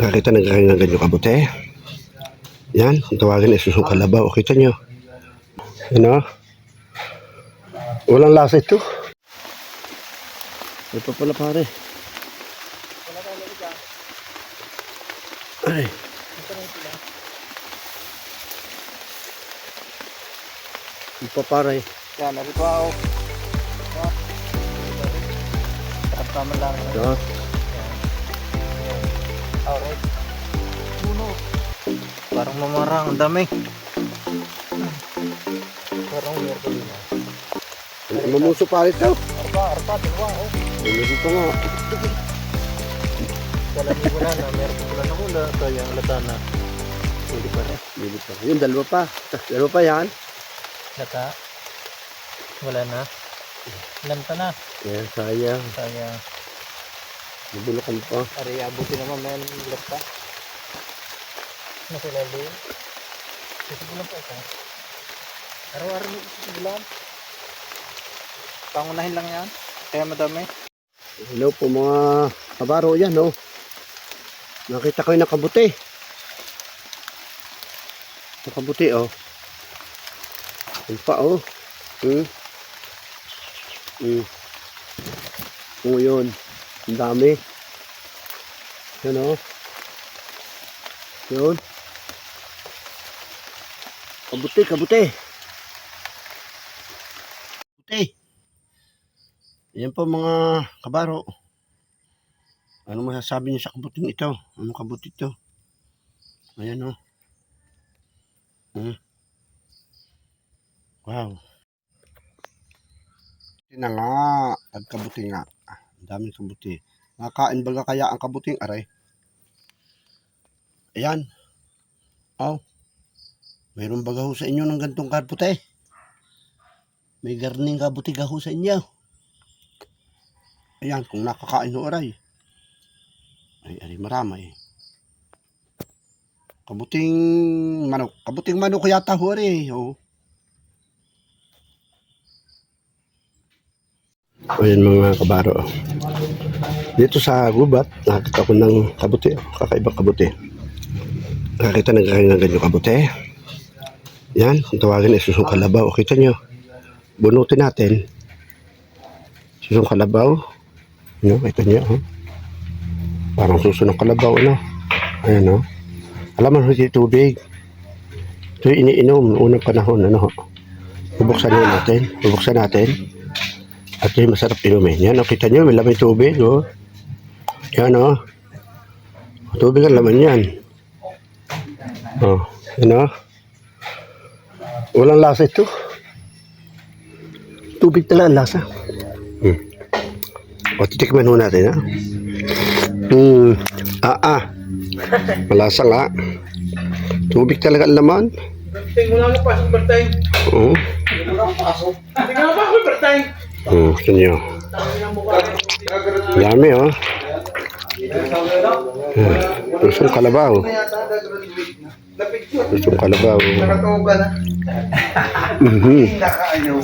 Nakakita nagkakain ng ganyan kabuti. Yan, kung tawagin ay susong kalabaw. O, kita nyo. Ano? Walang lasa ito. Ito pala pare. Ay. Ito pare. Yan, narito ako. Tama lang. Ito. Alright. Puno. Parang mamarang, ang dami. Parang meron ko din. Mamuso pare ito. Arpa, dalawa. Meron pa nga. Kalami ko na, meron ko na nakula. Kaya ang lata na. Hindi pa rin. Hindi pa. Yun, dalawa pa. Dalawa pa yan. Lata. Wala na. Lanta na. Yan, sayang. Sayang. Nabulakan pa. Ari, abuti naman may lata. Nasilali. Sisibulan pa ito. Araw-araw may sisibulan. Pangunahin lang yan. Kaya madami. Hello po mga kabaro yan, no? Nakita ko yung nakabuti. Nakabuti, oh. Yung pa, oh. Oh, yun. Ang dami. Yan, oh. Yun. Kabuti, kabuti. Kabuti. Yan po mga kabaro. Ano masasabi niyo sa kabuting ito? Ano kabuti ito? Ayan, oh. Wow. Ito na nga. Kabuti nga. Ang daming kabuti. Nakain baga kaya ang kabuting aray? Ayan. Oh. Mayroon baga ho sa inyo ng gantong kabuti? May garning kabuti ka ho sa inyo. Ayan, kung nakakain ho aray. Ay, marami. Kabuting manok. Kabuting manok yata ho aray. Oh. Ayan mga kabaro. Dito sa gubat, nakakita ko ng kabuti. Kakaibang kabuti. Nakakita nagkakain ng ganyan kabuti. Yan, kung tawagin ay susong kalabaw. Kita nyo. Bunutin natin. Susong kalabaw. No, kita nyo. Oh. Parang susunong kalabaw, no? Ayan, no? Alam mo, hindi tubig. Ito yung iniinom noong unang panahon, ano? Bubuksan natin. Bubuksan natin. At yung masarap inumin. Yan, oh, kita nyo, may laman tubig, oh. Yan, oh. Tubig ang laman yan. Oh, yan, oh. Walang lasa ito. Tubig talaga ang lasa. O, titikman ho natin, ha? Malasa nga. Tubig talaga ang laman. Bertay mo lang mo pasok, Bertay. Oo. Hindi mo lang pasok. Hindi nga ba ako, Bertay? Gusto nyo. Dami, oh. Lusong kalabaw. Lusong kalabaw. Nakatuwa na. Mhm. Nakaayaw.